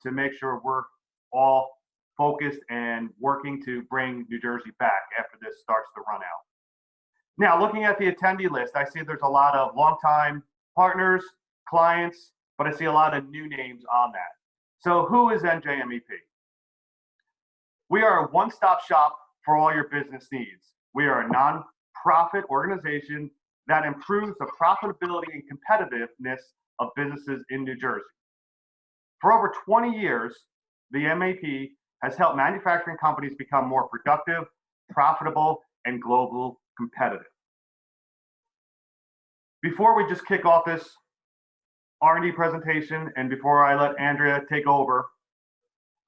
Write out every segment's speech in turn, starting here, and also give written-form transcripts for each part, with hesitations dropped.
to make sure we're all focused and working to bring New Jersey back after this starts to run out. Now, looking at the attendee list, I see there's a lot of longtime partners, clients, but I see a lot of new names on that. So who is NJMEP? We are a one-stop shop for all your business needs. We are a non-profit organization that improves the profitability and competitiveness of businesses in New Jersey. For over 20 years, the MEP has helped manufacturing companies become more productive, profitable, and global competitive. Before we just kick off this R&D presentation, and before I let Andrea take over,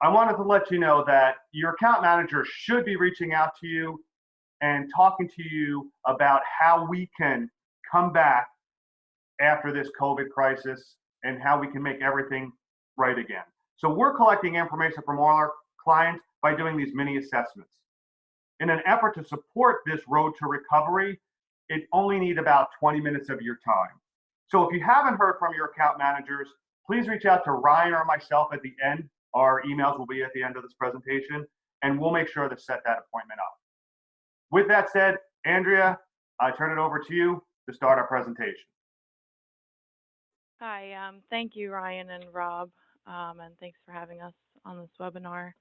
I wanted to let you know that your account manager should be reaching out to you and talking to you about how we can come back after this COVID crisis and how we can make everything right again. So we're collecting information from all our clients by doing these mini assessments. In an effort to support this road to recovery, it only needs about 20 minutes of your time. So if you haven't heard from your account managers, please reach out to Ryan or myself at the end. Our emails will be at the end of this presentation, and we'll make sure to set that appointment up. With that said, Andrea, I turn it over to you to start our presentation. Hi, thank you, Ryan and Rob, and thanks for having us on this webinar.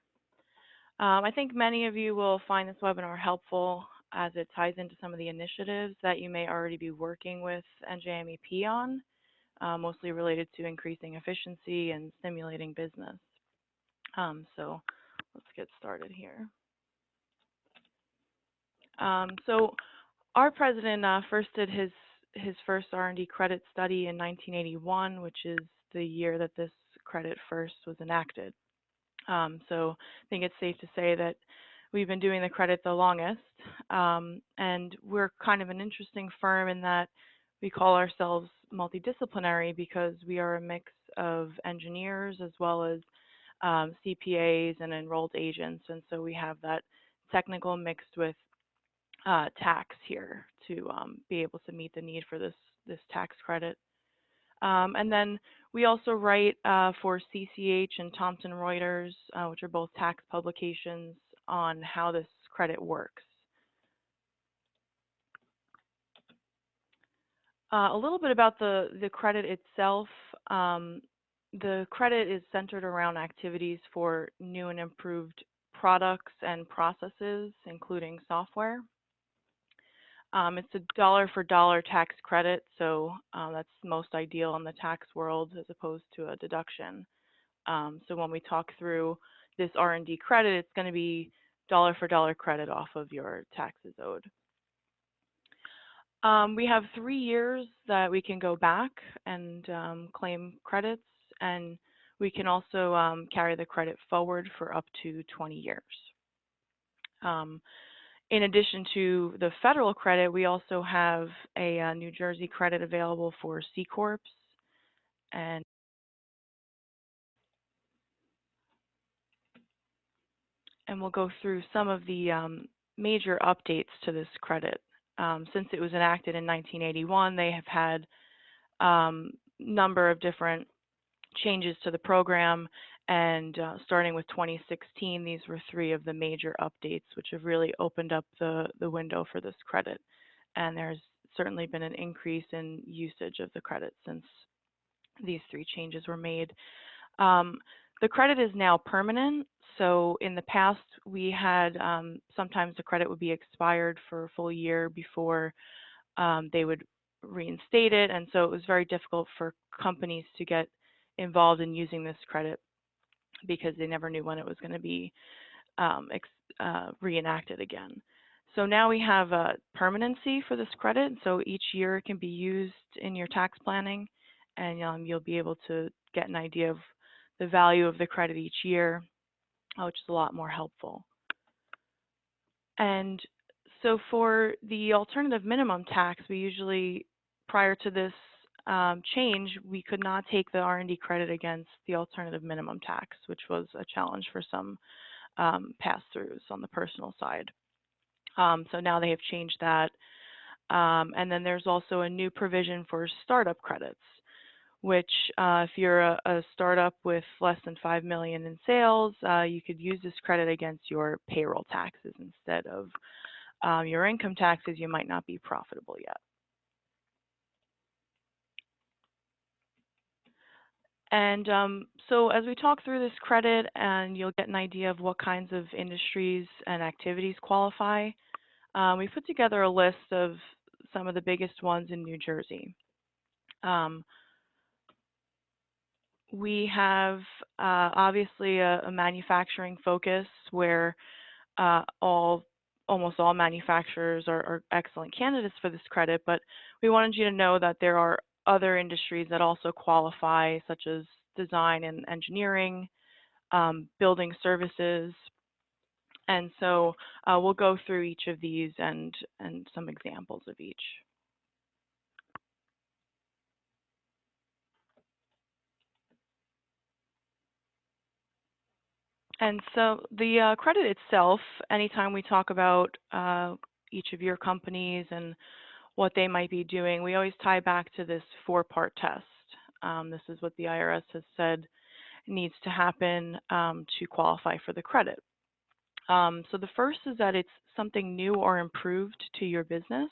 I think many of you will find this webinar helpful as it ties into some of the initiatives that you may already be working with NJMEP on, mostly related to increasing efficiency and stimulating business. So let's get started here. So our president first did his first R&D credit study in 1981, which is the year that this credit first was enacted. So I think it's safe to say that we've been doing the credit the longest, and we're kind of an interesting firm in that we call ourselves multidisciplinary because we are a mix of engineers as well as CPAs and enrolled agents, and so we have that technical mixed with tax here to be able to meet the need for this tax credit. And then we also write for CCH and Thomson Reuters, which are both tax publications, on how this credit works. A little bit about the credit itself. The credit is centered around activities for new and improved products and processes, including software. It's a dollar-for-dollar tax credit, so that's most ideal in the tax world as opposed to a deduction. So when we talk through this R&D credit, it's going to be dollar-for-dollar credit off of your taxes owed. We have 3 years that we can go back and claim credits, and we can also carry the credit forward for up to 20 years. In addition to the federal credit, we also have a New Jersey credit available for C Corps, and we'll go through some of the major updates to this credit. Since it was enacted in 1981, they have had a number of different changes to the program, and starting with 2016, these were 3 of the major updates which have really opened up the window for this credit. And there's certainly been an increase in usage of the credit since these 3 changes were made. The credit is now permanent. So in the past, we had sometimes the credit would be expired for a full year before they would reinstate it. And so it was very difficult for companies to get involved in using this credit because they never knew when it was going to be reenacted again. So now we have a permanency for this credit. So each year it can be used in your tax planning, and you'll be able to get an idea of the value of the credit each year, which is a lot more helpful. And so for the alternative minimum tax, we usually, prior to this change, we could not take the R&D credit against the alternative minimum tax, which was a challenge for some pass-throughs on the personal side. So now they have changed that. And then there's also a new provision for startup credits, which if you're a startup with less than $5 million in sales, you could use this credit against your payroll taxes instead of your income taxes. You might not be profitable yet. And so as we talk through this credit, and you'll get an idea of what kinds of industries and activities qualify, we put together a list of some of the biggest ones in New Jersey. We have obviously a manufacturing focus where almost all manufacturers are excellent candidates for this credit, but we wanted you to know that there are other industries that also qualify, such as design and engineering, building services, and so we'll go through each of these and some examples of each. And so the credit itself, anytime we talk about each of your companies and what they might be doing, we always tie back to this 4-part test. This is what the IRS has said needs to happen to qualify for the credit. So the first is that it's something new or improved to your business,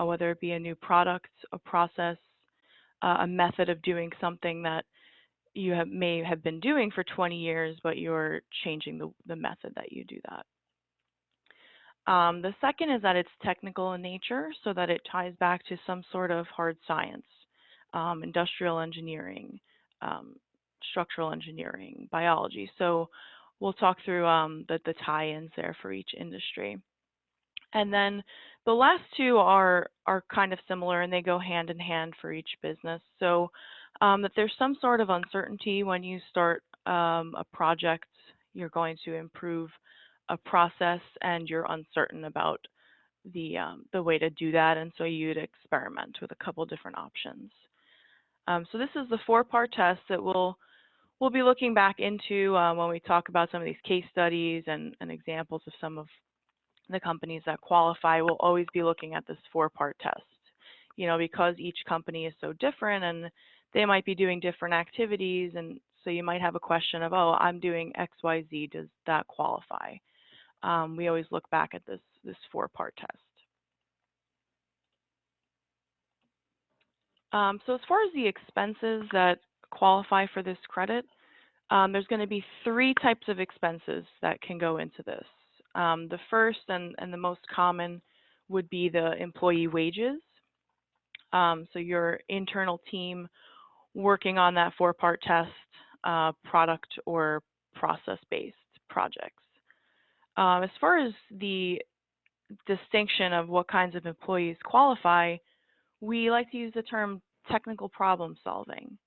whether it be a new product, a process, a method of doing something that you may have been doing for 20 years, but you're changing the method that you do that. The second is that it's technical in nature, so that it ties back to some sort of hard science, industrial engineering, structural engineering, biology. So we'll talk through the tie-ins there for each industry. And then the last two are kind of similar, and they go hand in hand for each business. So that there's some sort of uncertainty when you start a project, you're going to improve a process, and you're uncertain about the way to do that, and so you'd experiment with a couple different options. So this is the 4-part test that we'll be looking back into when we talk about some of these case studies and examples of some of the companies that qualify. We'll always be looking at this 4-part test, because each company is so different and they might be doing different activities, and so you might have a question of, oh, I'm doing XYZ, does that qualify? We always look back at this 4-part test. So as far as the expenses that qualify for this credit, there's going to be 3 types of expenses that can go into this. The first and the most common would be the employee wages. So your internal team working on that 4-part test, product or process-based projects. As far as the distinction of what kinds of employees qualify, we like to use the term technical problem solving.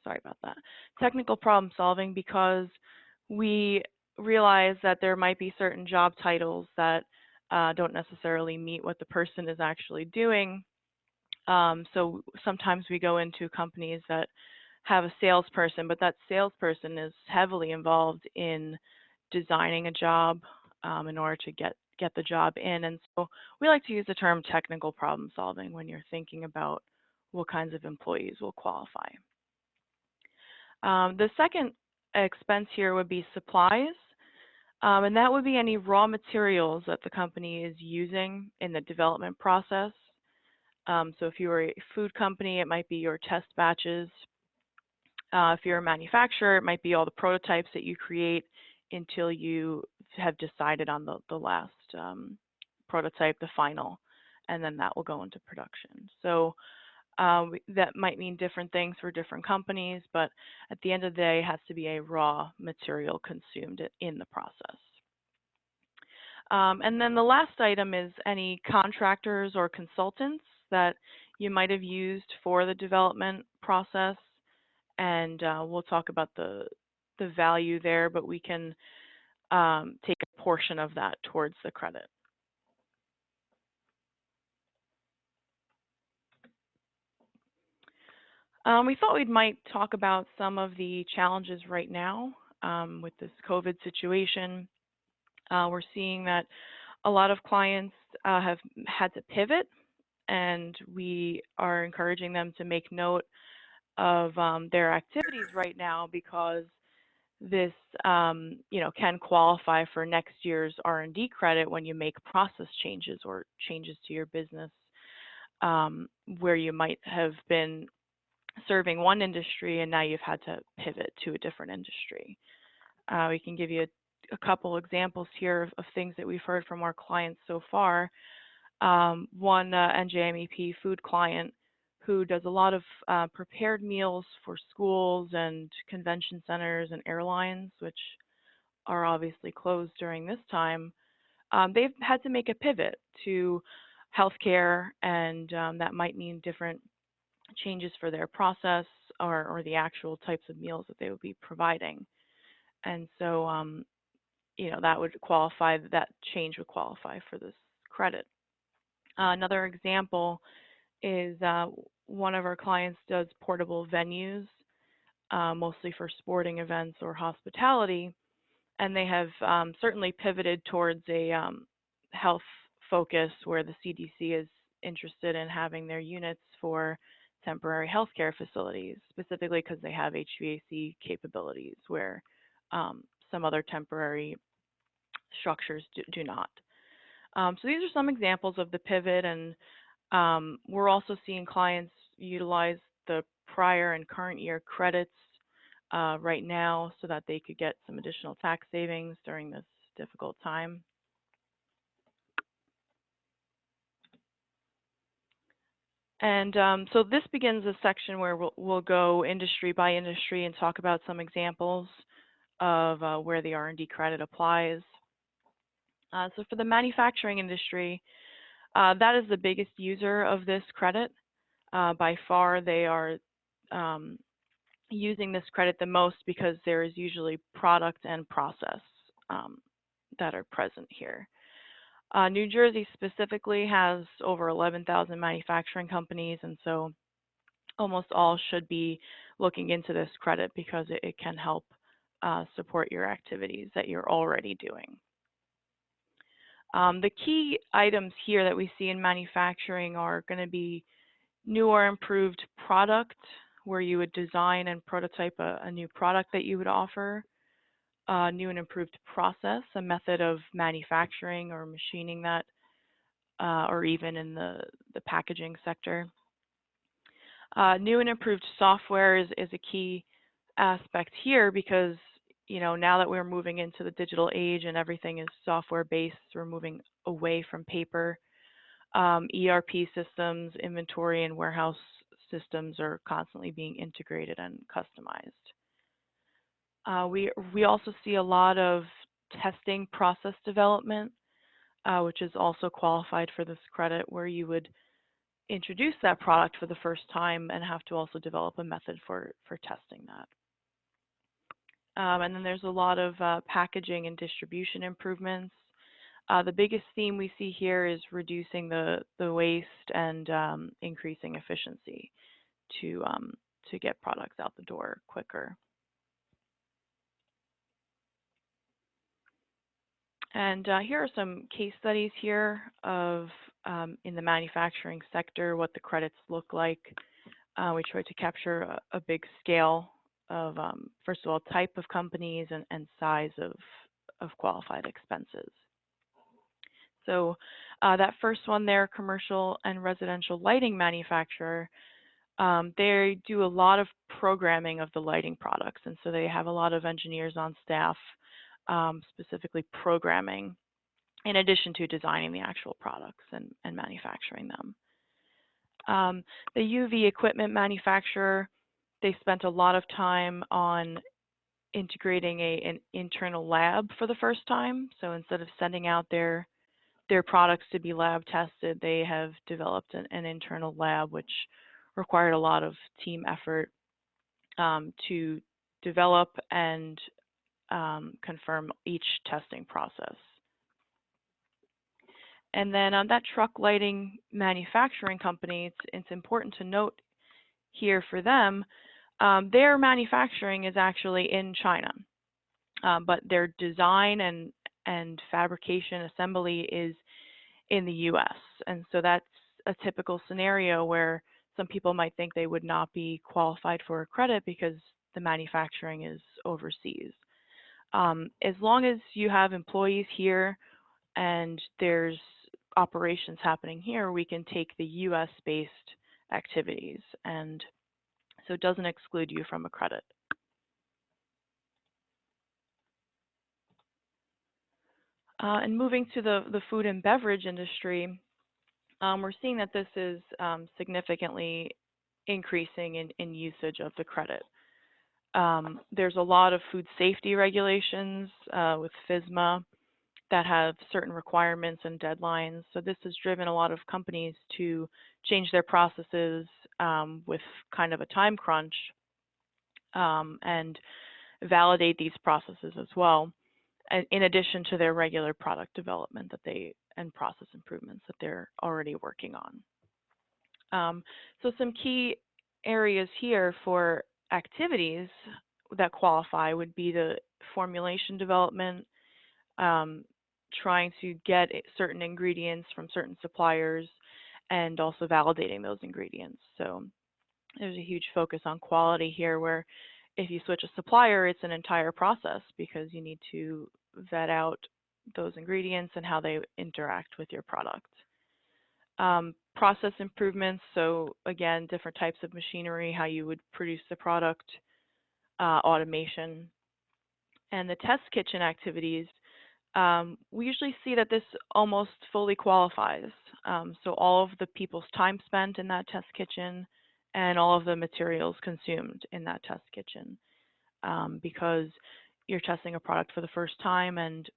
Sorry about that. Technical problem solving, because we realize that there might be certain job titles that don't necessarily meet what the person is actually doing. So sometimes we go into companies that have a salesperson, but that salesperson is heavily involved in designing a job in order to get the job in. And so we like to use the term technical problem solving when you're thinking about what kinds of employees will qualify. The second expense here would be supplies, and that would be any raw materials that the company is using in the development process. So if you were a food company, it might be your test batches. If you're a manufacturer, it might be all the prototypes that you create until you have decided on the last prototype, the final, and then that will go into production. So that might mean different things for different companies, but at the end of the day, it has to be a raw material consumed in the process. And then the last item is any contractors or consultants that you might have used for the development process, and we'll talk about the value there, but we can take a portion of that towards the credit. We thought we might talk about some of the challenges right now with this COVID situation. We're seeing that a lot of clients have had to pivot and we are encouraging them to make note of their activities right now, because this can qualify for next year's R&D credit when you make process changes or changes to your business, where you might have been serving one industry and now you've had to pivot to a different industry. We can give you a couple examples here of things that we've heard from our clients so far. One NJMEP food client who does a lot of prepared meals for schools and convention centers and airlines, which are obviously closed during this time. They've had to make a pivot to healthcare, and that might mean different changes for their process or the actual types of meals that they would be providing. And so, that change would qualify for this credit. Another example is one of our clients does portable venues, mostly for sporting events or hospitality, and they have certainly pivoted towards a health focus where the CDC is interested in having their units for temporary healthcare facilities, specifically because they have HVAC capabilities where some other temporary structures do not. So these are some examples of the pivot, and we're also seeing clients utilize the prior and current year credits right now so that they could get some additional tax savings during this difficult time. And so this begins a section where we'll go industry by industry and talk about some examples of where the R&D credit applies. So for the manufacturing industry, that is the biggest user of this credit. By far, they are using this credit the most because there is usually product and process that are present here. New Jersey specifically has over 11,000 manufacturing companies, and so almost all should be looking into this credit because it can help support your activities that you're already doing. The key items here that we see in manufacturing are going to be new or improved product, where you would design and prototype a new product that you would offer. New and improved process, a method of manufacturing or machining that, or even in the packaging sector. New and improved software is a key aspect here because, now that we're moving into the digital age and everything is software-based, we're moving away from paper. ERP systems, inventory, and warehouse systems are constantly being integrated and customized. We also see a lot of testing process development, which is also qualified for this credit, where you would introduce that product for the first time and have to also develop a method for testing that. And then there's a lot of packaging and distribution improvements. The biggest theme we see here is reducing the waste and increasing efficiency to get products out the door quicker. And here are some case studies here of in the manufacturing sector what the credits look like. We try to capture a big scale of, first of all, type of companies and size of qualified expenses. So that first one there, commercial and residential lighting manufacturer, they do a lot of programming of the lighting products. And so they have a lot of engineers on staff specifically programming, in addition to designing the actual products and manufacturing them. The UV equipment manufacturer, they spent a lot of time on integrating an internal lab for the first time. So instead of sending out their products to be lab tested, they have developed an internal lab, which required a lot of team effort to develop and confirm each testing process. And then on that truck lighting manufacturing company, it's important to note here for them, their manufacturing is actually in China, but their design and fabrication assembly is in the US. And so that's a typical scenario where some people might think they would not be qualified for a credit because the manufacturing is overseas. As long as you have employees here and there's operations happening here, we can take the US-based activities, and so it doesn't exclude you from a credit. And moving to the food and beverage industry, we're seeing that this is significantly increasing in usage of the credit. There's a lot of food safety regulations with FSMA that have certain requirements and deadlines. So this has driven a lot of companies to change their processes with kind of a time crunch and validate these processes as well, in addition to their regular product development and process improvements that they're already working on. So some key areas here for activities that qualify would be the formulation development, trying to get certain ingredients from certain suppliers, and also validating those ingredients. So there's a huge focus on quality here, where if you switch a supplier, it's an entire process because you need to vet out those ingredients and how they interact with your product. Process improvements, so again, different types of machinery, how you would produce the product, automation, and the test kitchen activities. We usually see that this almost fully qualifies. So all of the people's time spent in that test kitchen and all of the materials consumed in that test kitchen, because you're testing a product for the first time, and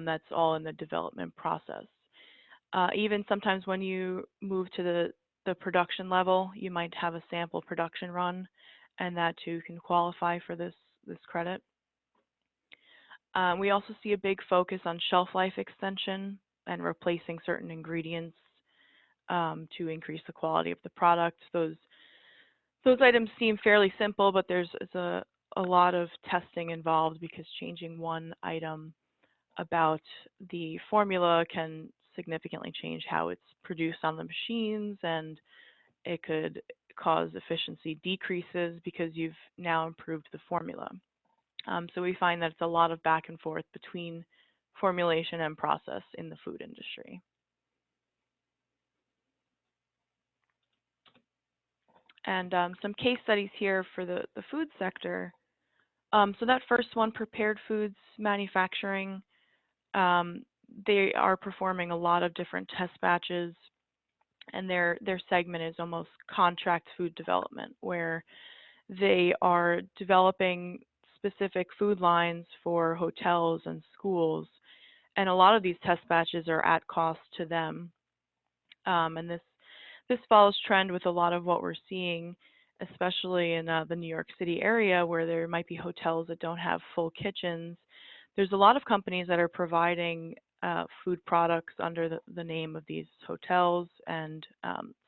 that's all in the development process. Even sometimes when you move to the production level, you might have a sample production run, and that too can qualify for this credit. We also see a big focus on shelf life extension and replacing certain ingredients to increase the quality of the product. Those items seem fairly simple, but there's a lot of testing involved, because changing one item about the formula can significantly change how it's produced on the machines, and it could cause efficiency decreases because you've now improved the formula. So we find that it's a lot of back and forth between formulation and process in the food industry. And some case studies here for the food sector. So that first one, prepared foods manufacturing, they are performing a lot of different test batches, and their segment is almost contract food development, where they are developing specific food lines for hotels and schools, and a lot of these test batches are at cost to them. And this follows trend with a lot of what we're seeing, especially in the New York City area, where there might be hotels that don't have full kitchens. There's a lot of companies that are providing food products under the name of these hotels and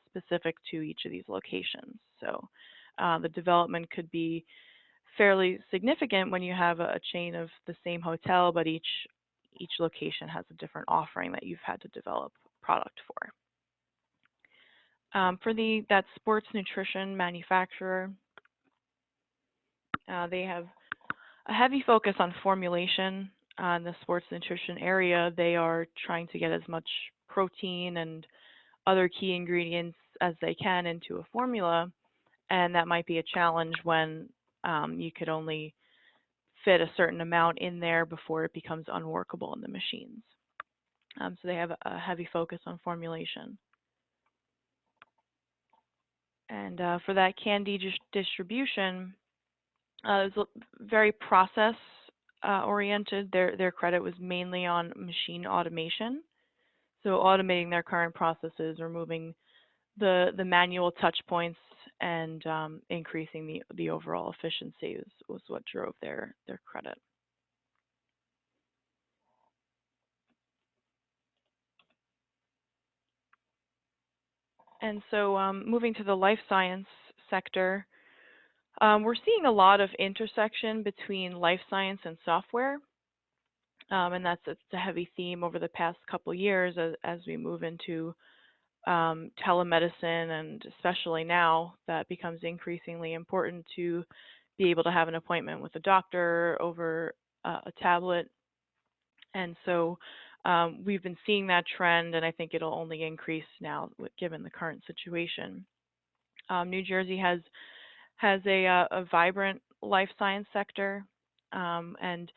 specific to each of these locations. So the development could be fairly significant when you have a chain of the same hotel, but each location has a different offering that you've had to develop product for. For that sports nutrition manufacturer, they have a heavy focus on formulation. In the sports nutrition area, they are trying to get as much protein and other key ingredients as they can into a formula, and that might be a challenge when you could only fit a certain amount in there before it becomes unworkable in the machines. So they have a heavy focus on formulation. And for that candy distribution, it's very process oriented. Their credit was mainly on machine automation. So automating their current processes, removing the manual touch points, and increasing the overall efficiency was what drove their credit. And so moving to the life science sector, we're seeing a lot of intersection between life science and software. And it's a heavy theme over the past couple years as we move into telemedicine, and especially now that becomes increasingly important to be able to have an appointment with a doctor over a tablet. And so we've been seeing that trend, and I think it'll only increase now given the current situation. New Jersey has a vibrant life science sector, and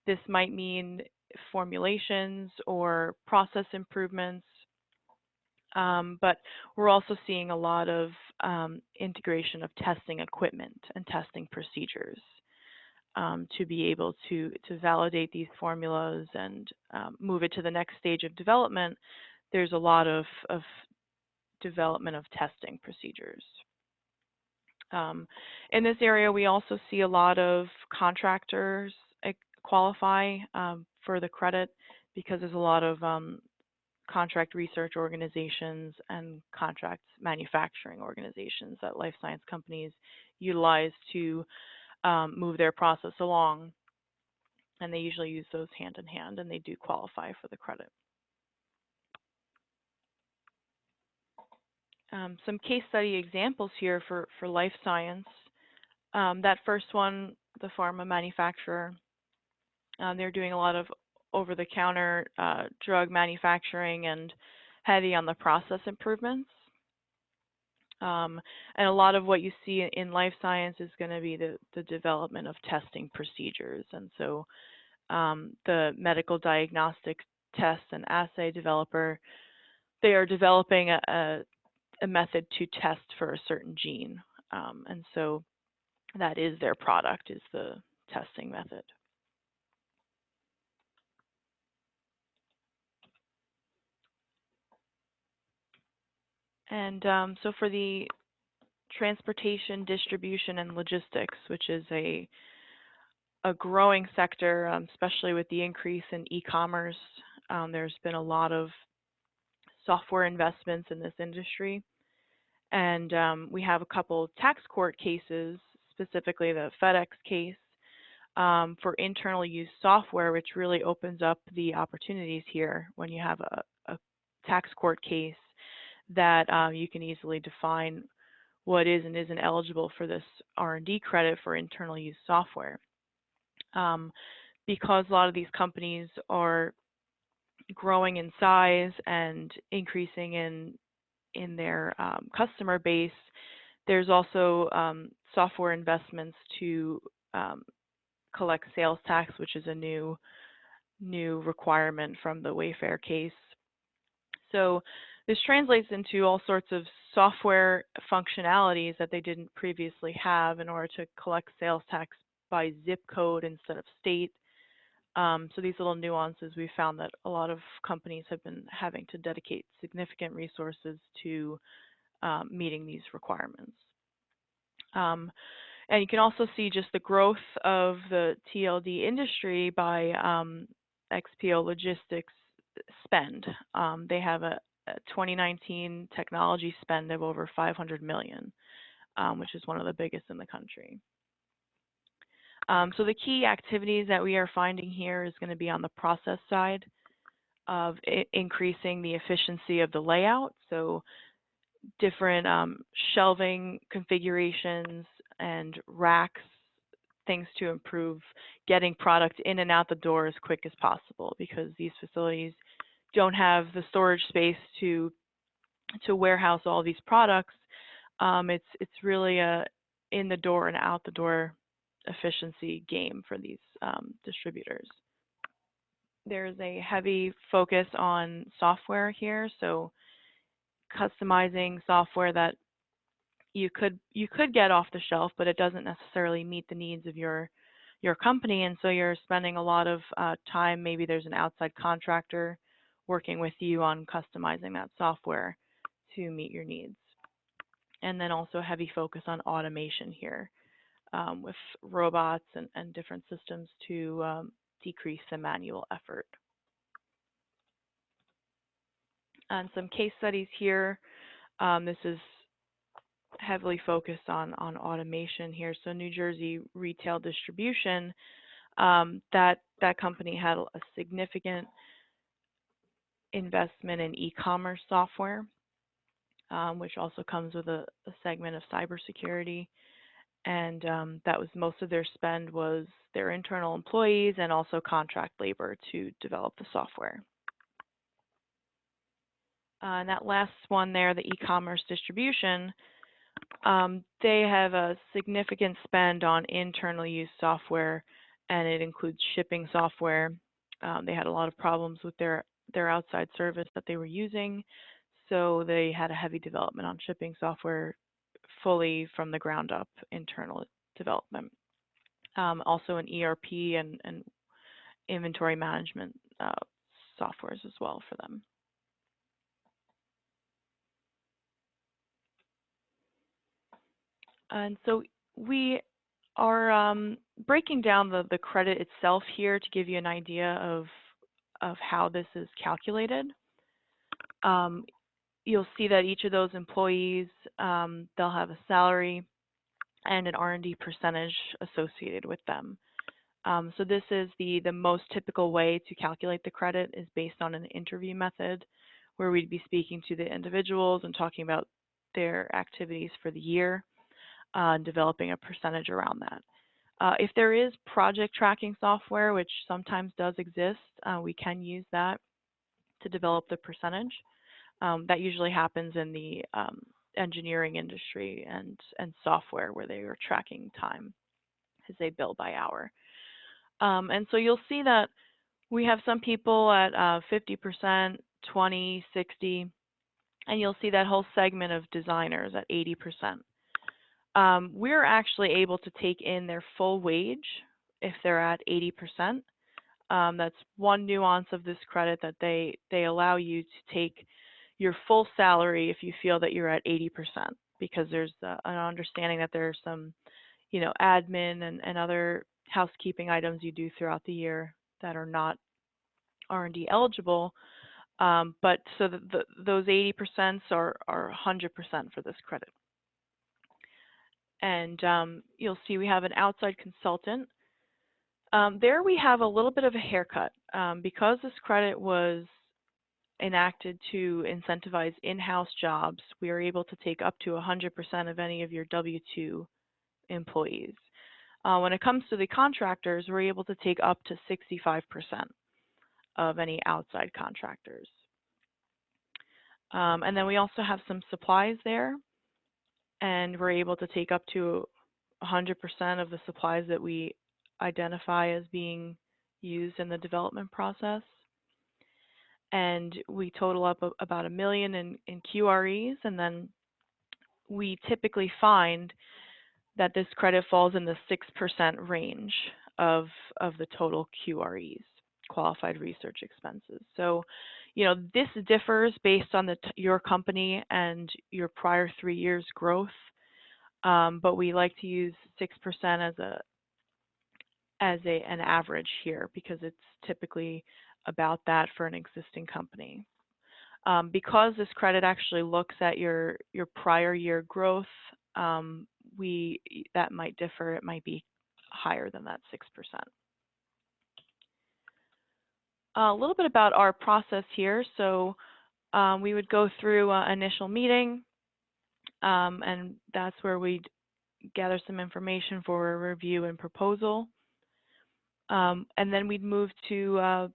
this might mean formulations or process improvements, but we're also seeing a lot of integration of testing equipment and testing procedures to be able to validate these formulas and move it to the next stage of development. There's a lot of development of testing procedures. In this area, we also see a lot of contractors qualify for the credit because there's a lot of contract research organizations and contract manufacturing organizations that life science companies utilize to move their process along. And they usually use those hand in hand, and they do qualify for the credit. Some case study examples here for life science. That first one, the pharma manufacturer, they're doing a lot of over-the-counter drug manufacturing and heavy on the process improvements. And a lot of what you see in life science is going to be the development of testing procedures. And so the medical diagnostic test and assay developer, they are developing a method to test for a certain gene. And so that is their product, is the testing method. And so for the transportation, distribution, and logistics, which is a growing sector, especially with the increase in e-commerce, there's been a lot of software investments in this industry. And we have a couple tax court cases, specifically the FedEx case, for internal use software, which really opens up the opportunities here when you have a tax court case that you can easily define what is and isn't eligible for this R&D credit for internal use software. Because a lot of these companies are growing in size and increasing in their customer base, there's also software investments to collect sales tax, which is a new requirement from the Wayfair case. So this translates into all sorts of software functionalities that they didn't previously have in order to collect sales tax by zip code instead of state. So these little nuances, we found that a lot of companies have been having to dedicate significant resources to meeting these requirements. And you can also see just the growth of the TLD industry by XPO Logistics spend. They have a 2019 technology spend of over $500 million, which is one of the biggest in the country. So the key activities that we are finding here is going to be on the process side of increasing the efficiency of the layout. So different shelving configurations and racks, things to improve getting product in and out the door as quick as possible, because these facilities don't have the storage space to warehouse all these products. It's really a in the door and out the door efficiency game for these distributors. There's a heavy focus on software here, so customizing software that you could get off the shelf, but it doesn't necessarily meet the needs of your company, and so you're spending a lot of time. Maybe there's an outside contractor working with you on customizing that software to meet your needs. And then also heavy focus on automation here with robots and different systems to decrease the manual effort. And some case studies here. This is heavily focused on automation here. So New Jersey Retail Distribution, that company had a significant investment in e-commerce software. which also comes with a segment of cybersecurity. And that was most of their spend was their internal employees and also contract labor to develop the software. And that last one there, the e-commerce distribution, they have a significant spend on internal use software, and it includes shipping software. They had a lot of problems with their outside service that they were using, so they had a heavy development on shipping software, fully from the ground up internal development. Also an ERP and inventory management softwares as well for them. And so we are breaking down the credit itself here to give you an idea of how this is calculated. You'll see that each of those employees, they'll have a salary and an R&D percentage associated with them. So this is the most typical way to calculate the credit is based on an interview method, where we'd be speaking to the individuals and talking about their activities for the year, developing a percentage around that. If there is project tracking software, which sometimes does exist, we can use that to develop the percentage. That usually happens in the engineering industry and software, where they are tracking time as they bill by hour. And so you'll see that we have some people at 50%, 20, 60, and you'll see that whole segment of designers at 80%. We're actually able to take in their full wage if they're at 80%. That's one nuance of this credit, that they allow you to take your full salary if you feel that you're at 80%, because there's an understanding that there's some, admin and other housekeeping items you do throughout the year that are not R&D eligible. But so those 80% are 100% for this credit. And you'll see we have an outside consultant. There we have a little bit of a haircut. Because this credit was enacted to incentivize in-house jobs, we are able to take up to 100% of any of your W-2 employees. When it comes to the contractors, we're able to take up to 65% of any outside contractors. And then we also have some supplies there, and we're able to take up to 100% of the supplies that we identify as being used in the development process. And we total up about $1 million in QREs, and then we typically find that this credit falls in the 6% range of the total QREs, qualified research expenses. So, this differs based on your company and your prior 3 years growth, but we like to use 6% as an average here, because it's typically about that for an existing company. Because this credit actually looks at your prior year growth, that might differ. It might be higher than that 6%. A little bit about our process here. So we would go through an initial meeting, and that's where we'd gather some information for a review and proposal. And then we'd move to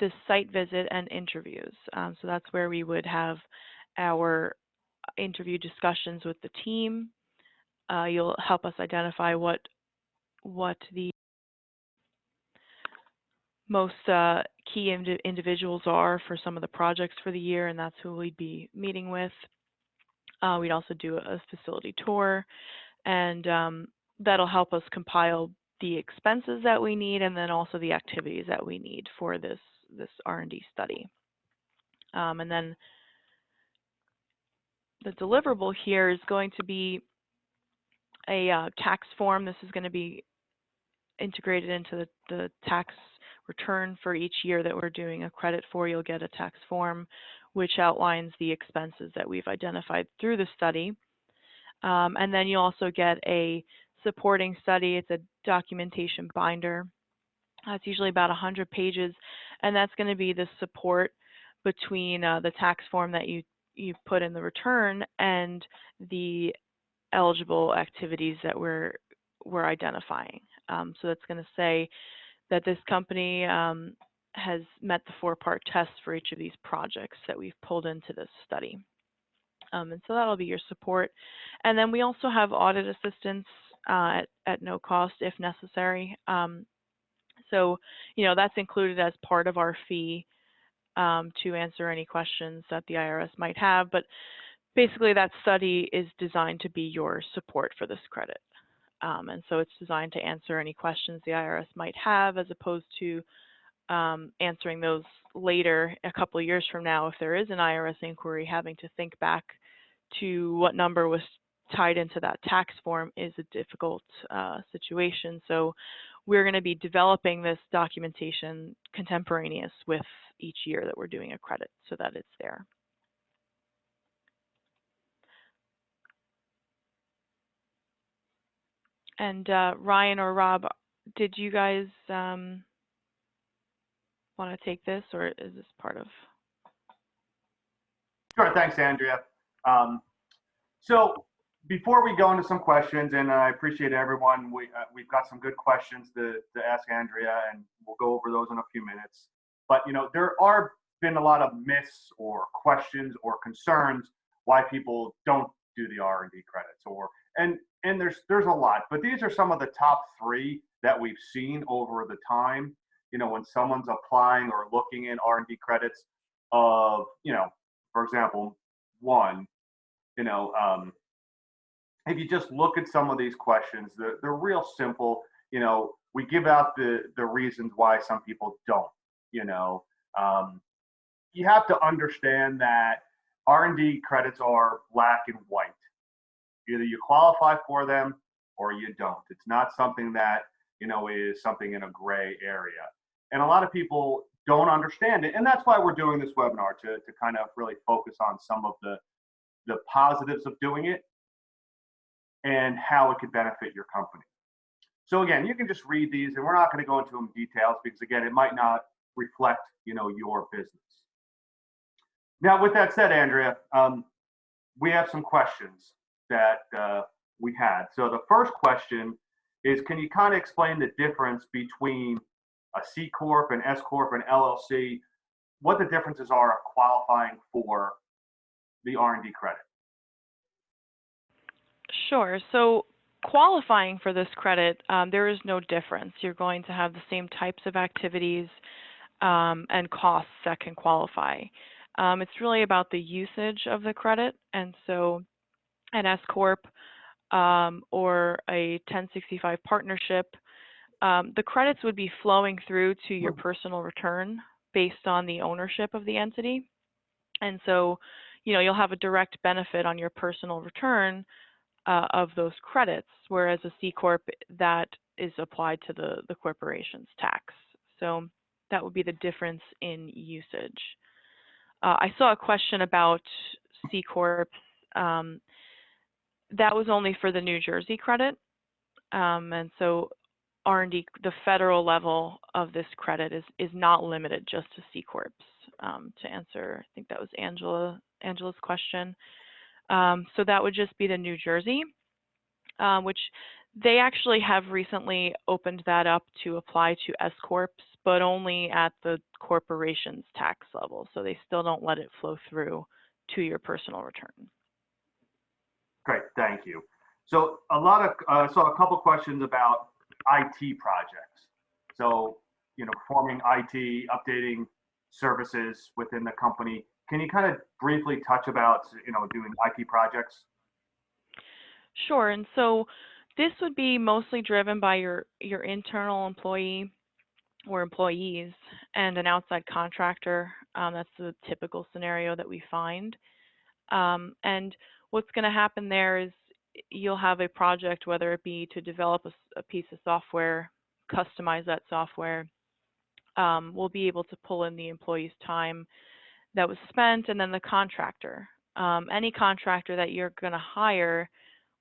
the site visit and interviews. So that's where we would have our interview discussions with the team. You'll help us identify what the most key individuals are for some of the projects for the year, and that's who we'd be meeting with. We'd also do a facility tour, and that'll help us compile the expenses that we need, and then also the activities that we need for this R&D study. And then the deliverable here is going to be a tax form. This is going to be integrated into the tax return for each year that we're doing a credit for. You'll get a tax form which outlines the expenses that we've identified through the study. And then you also get a supporting study. It's a documentation binder. It's usually about 100 pages, and that's going to be the support between the tax form that you you put in the return and the eligible activities that we're identifying. So that's going to say that this company has met the 4-part test for each of these projects that we've pulled into this study. And so that'll be your support. And then we also have audit assistance at no cost if necessary. So, that's included as part of our fee to answer any questions that the IRS might have. But basically, that study is designed to be your support for this credit. And so it's designed to answer any questions the IRS might have, as opposed to answering those later, a couple of years from now, if there is an IRS inquiry, having to think back to what number was tied into that tax form is a difficult situation. So we're going to be developing this documentation contemporaneous with each year that we're doing a credit so that it's there. And Ryan or Rob, did you guys want to take this, or is this part of? Sure, thanks, Andrea. So before we go into some questions, and I appreciate everyone, we've got some good questions to ask Andrea, and we'll go over those in a few minutes. But there are been a lot of myths or questions or concerns why people don't do the R&D credits, and there's a lot, but these are some of the top 3 that we've seen over the time. When someone's applying or looking in R&D credits of, for example, one, if you just look at some of these questions, they're real simple. We give out the reasons why some people don't. You have to understand that R&D credits are black and white. Either you qualify for them or you don't. It's not something that is something in a gray area. And a lot of people don't understand it, and that's why we're doing this webinar, to kind of really focus on some of the positives of doing it and how it could benefit your company. So again, you can just read these, and we're not going to go into them details because again, it might not reflect your business. Now, with that said, Andrea, we have some questions that we had. So the first question is, can you kind of explain the difference between a C Corp, an S Corp, an LLC, what the differences are of qualifying for the R&D credit? Sure. So qualifying for this credit, there is no difference. You're going to have the same types of activities and costs that can qualify. It's really about the usage of the credit, and so an S Corp or a 1065 partnership, the credits would be flowing through to your personal return based on the ownership of the entity. And so, you'll have a direct benefit on your personal return of those credits, whereas a C Corp, that is applied to the corporation's tax. So that would be the difference in usage. I saw a question about C Corp. That was only for the New Jersey credit. And so R&D, the federal level of this credit is not limited just to C Corps. To answer, I think that was Angela's question. So that would just be the New Jersey, which they actually have recently opened that up to apply to S Corps, but only at the corporation's tax level. So they still don't let it flow through to your personal return. Great, thank you. So a couple questions about IT projects. So, performing IT, updating services within the company. Can you kind of briefly touch about, doing IT projects? Sure. And so this would be mostly driven by your internal employee or employees and an outside contractor. That's the typical scenario that we find. And what's going to happen there is you'll have a project, whether it be to develop a piece of software, customize that software. We'll be able to pull in the employee's time that was spent, and then the contractor. Any contractor that you're going to hire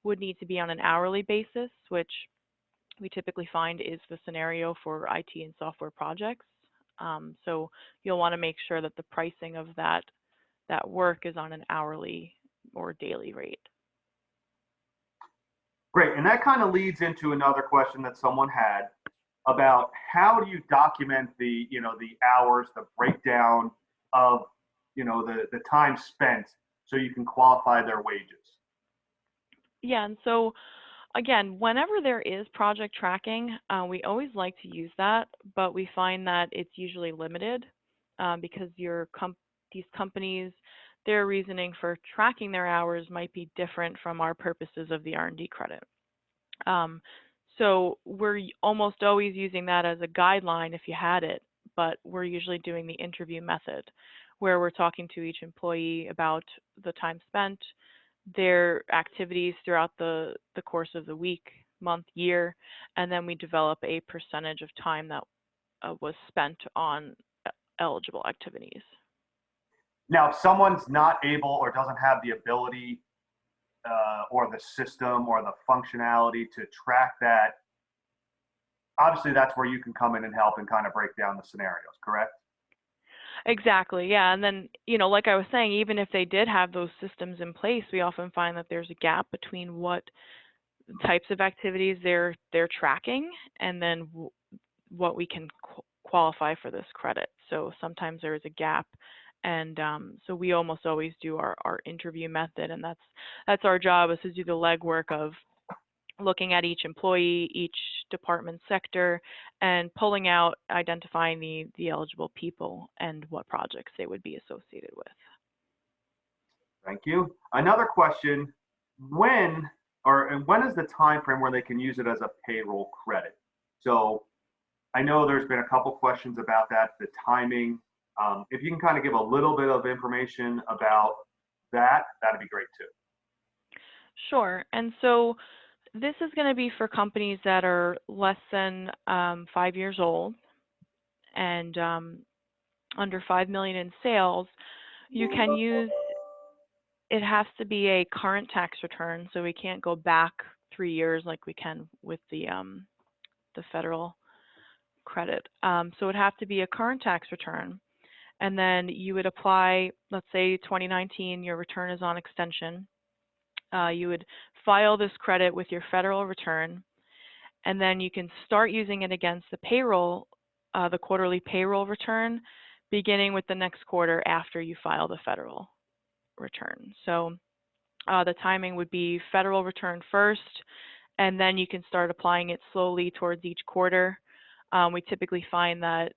would need to be on an hourly basis, which we typically find is the scenario for IT and software projects. So you'll want to make sure that the pricing of that that work is on an hourly or daily rate. Great, and that kind of leads into another question that someone had about how do you document the, the hours, the breakdown of, the time spent so you can qualify their wages. Yeah, and so again, whenever there is project tracking, we always like to use that, but we find that it's usually limited because these companies, their reasoning for tracking their hours might be different from our purposes of the R&D credit. So we're almost always using that as a guideline if you had it, but we're usually doing the interview method where we're talking to each employee about the time spent, their activities throughout the course of the week, month, year, and then we develop a percentage of time that was spent on eligible activities. Now, if someone's not able or doesn't have the ability or the system or the functionality to track that, obviously that's where you can come in and help and kind of break down the scenarios, correct? Exactly, yeah. And then, like I was saying, even if they did have those systems in place, we often find that there's a gap between what types of activities they're tracking and then what we can qualify for this credit. So sometimes there is a gap, and so we almost always do our interview method, and that's our job, is to do the legwork of looking at each employee, each department sector, and pulling out, identifying the eligible people and what projects they would be associated with. Thank you. Another question, when is the time frame where they can use it as a payroll credit? So I know there's been a couple questions about that, the timing. If you can kind of give a little bit of information about that, that'd be great too. Sure. And so this is going to be for companies that are less than 5 years old and under 5 million in sales. You can use, it has to be a current tax return, so we can't go back 3 years like we can with the federal credit. So it would have to be a current tax return, and then you would apply, let's say 2019, your return is on extension. You would file this credit with your federal return, and then you can start using it against the payroll, the quarterly payroll return, beginning with the next quarter after you file the federal return. So the timing would be federal return first, and then you can start applying it slowly towards each quarter. We typically find that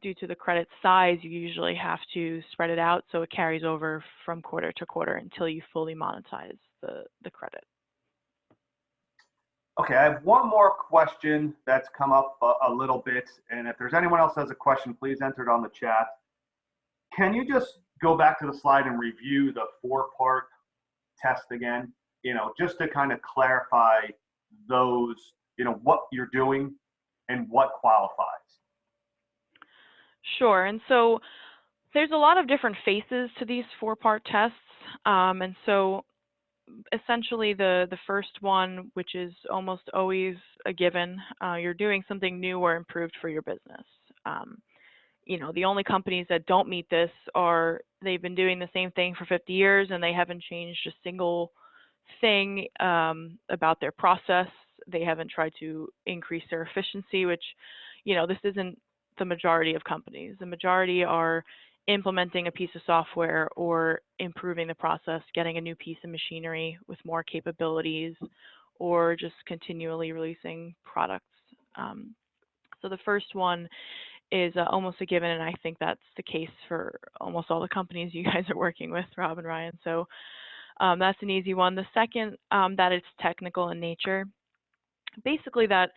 due to the credit size, you usually have to spread it out so it carries over from quarter to quarter until you fully monetize the credit. Okay, I have one more question that's come up a little bit, and if there's anyone else that has a question, please enter it on the chat. Can you just go back to the slide and review the 4-part test again? Just to kind of clarify those, what you're doing and what qualifies. Sure, and so there's a lot of different faces to these 4-part tests, and so essentially the first one, which is almost always a given, you're doing something new or improved for your business. The only companies that don't meet this they've been doing the same thing for 50 years and they haven't changed a single thing about their process. They haven't tried to increase their efficiency, which, this isn't the majority of companies. The majority are implementing a piece of software or improving the process, getting a new piece of machinery with more capabilities, or just continually releasing products. So the first one is almost a given, and I think that's the case for almost all the companies you guys are working with, Rob and Ryan. So that's an easy one. The second, that it's technical in nature. Basically that,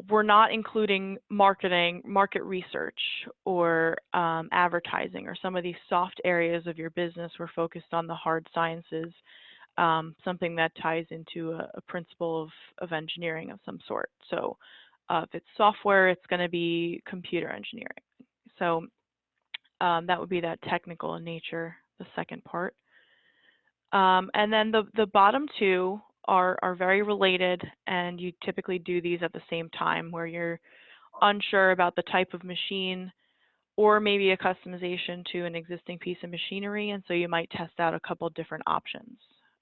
we're not including marketing, market research, or advertising, or some of these soft areas of your business. We're focused on the hard sciences, something that ties into a principle of engineering of some sort. So if it's software, it's going to be computer engineering. So that would be that technical in nature, the second part. And then the bottom two are very related, and you typically do these at the same time, where you're unsure about the type of machine or maybe a customization to an existing piece of machinery, and so you might test out a couple different options.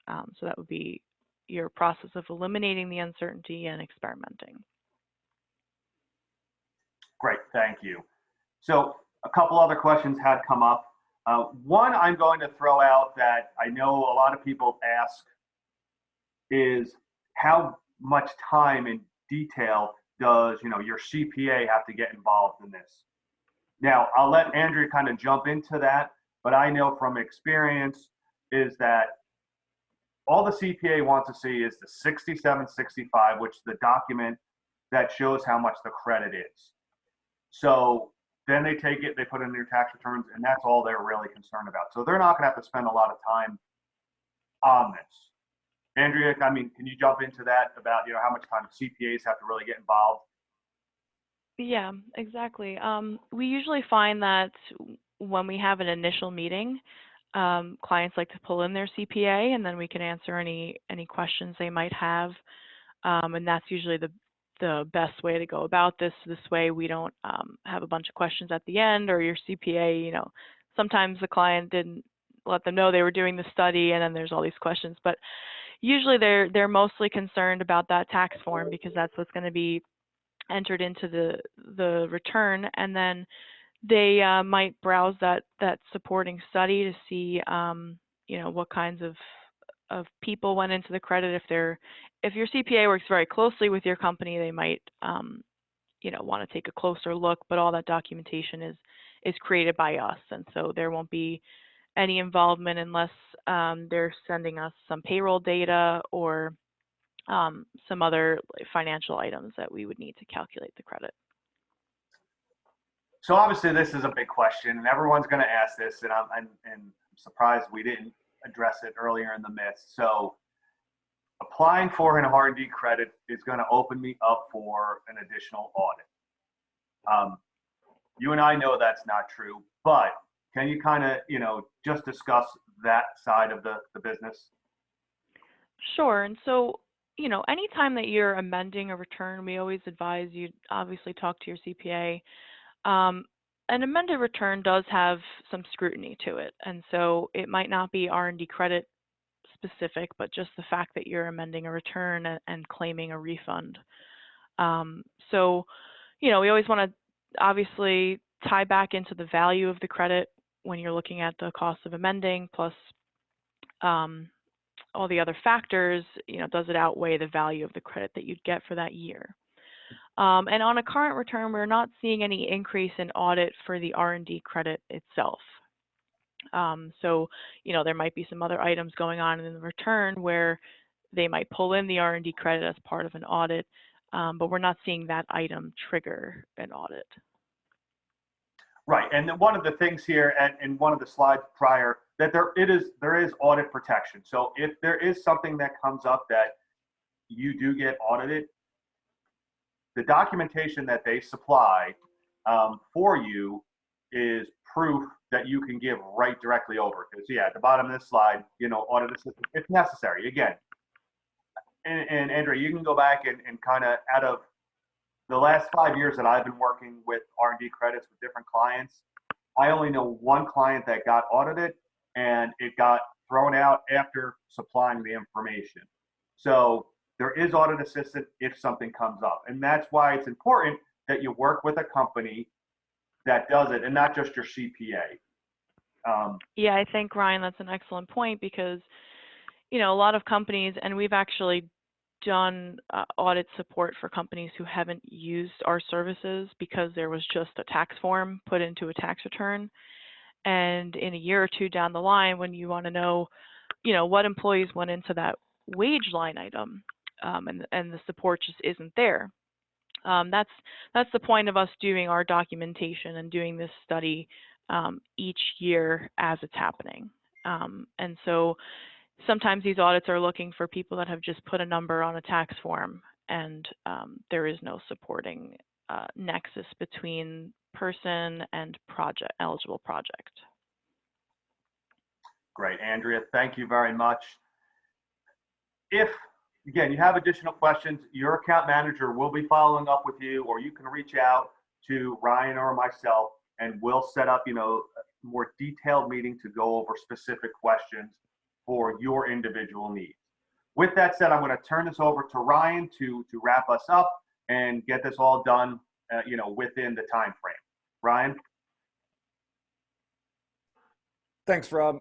So that would be your process of eliminating the uncertainty and experimenting. Great, thank you. So a couple other questions had come up. One I'm going to throw out that I know a lot of people ask is how much time and detail does your CPA have to get involved in this? Now, I'll let Andrea kind of jump into that, but I know from experience is that all the CPA wants to see is the 6765, which is the document that shows how much the credit is. So then they take it, they put it in their tax returns, and that's all they're really concerned about. So they're not going to have to spend a lot of time on this. Andrea, I mean, can you jump into that about how much time CPAs have to really get involved? Yeah, exactly. We usually find that when we have an initial meeting, clients like to pull in their CPA, and then we can answer any questions they might have. And that's usually the best way to go about this. This way we don't have a bunch of questions at the end, or your CPA, sometimes the client didn't let them know they were doing the study, and then there's all these questions. But usually they're mostly concerned about that tax form, because that's what's going to be entered into the return, and then they might browse that supporting study to see what kinds of people went into the credit. If your CPA works very closely with your company, they might want to take a closer look, but all that documentation is created by us, and so there won't be any involvement unless they're sending us some payroll data or some other financial items that we would need to calculate the credit. So obviously this is a big question, and everyone's going to ask this, and I'm surprised we didn't address it earlier in the midst. So applying for an R&D credit is going to open me up for an additional audit. You and I know that's not true, but can you kind of, just discuss that side of the business? Sure. And so, anytime that you're amending a return, we always advise you obviously talk to your CPA. An amended return does have some scrutiny to it, and so it might not be R&D credit specific, but just the fact that you're amending a return and claiming a refund. So, we always want to obviously tie back into the value of the credit when you're looking at the cost of amending, plus all the other factors. Does it outweigh the value of the credit that you'd get for that year? And on a current return, we're not seeing any increase in audit for the R&D credit itself. So, there might be some other items going on in the return where they might pull in the R&D credit as part of an audit, but we're not seeing that item trigger an audit. Right, and one of the things here, and in one of the slides prior, that there is audit protection. So if there is something that comes up that you do get audited, the documentation that they supply for you is proof that you can give right directly over. Because at the bottom of this slide, audit assistance if necessary. Again, and Andrea, you can go back and kind of, out of the last 5 years that I've been working with R&D credits with different clients, I only know one client that got audited, and it got thrown out after supplying the information. So there is audit assistance if something comes up. And that's why it's important that you work with a company that does it and not just your CPA. Yeah, I think, Ryan, that's an excellent point, because, a lot of companies, and we've actually done audit support for companies who haven't used our services because there was just a tax form put into a tax return. And in a year or two down the line, when you want to know, what employees went into that wage line item, and the support just isn't there. That's the point of us doing our documentation and doing this study each year as it's happening. And so sometimes these audits are looking for people that have just put a number on a tax form, and there is no supporting nexus between person and eligible project. Great, Andrea, thank you very much. If, again, you have additional questions, your account manager will be following up with you, or you can reach out to Ryan or myself, and we'll set up, you know, a more detailed meeting to go over specific questions for your individual needs. With that said, I'm going to turn this over to Ryan to wrap us up and get this all done, you know, within the time frame. Ryan? Thanks, Rob.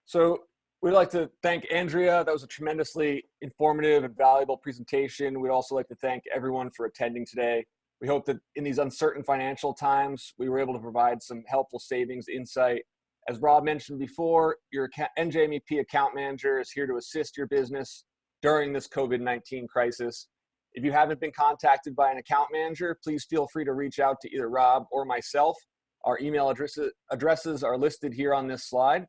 So we'd like to thank Andrea. That was a tremendously informative and valuable presentation. We'd also like to thank everyone for attending today. We hope that in these uncertain financial times, we were able to provide some helpful savings insight. As Rob mentioned before, your NJMEP account manager is here to assist your business during this COVID-19 crisis. If you haven't been contacted by an account manager, please feel free to reach out to either Rob or myself. Our email addresses are listed here on this slide.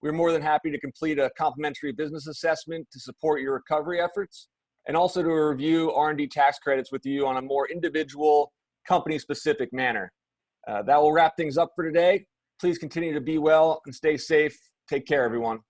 We're more than happy to complete a complimentary business assessment to support your recovery efforts, and also to review R&D tax credits with you on a more individual, company-specific manner. That will wrap things up for today. Please continue to be well and stay safe. Take care, everyone.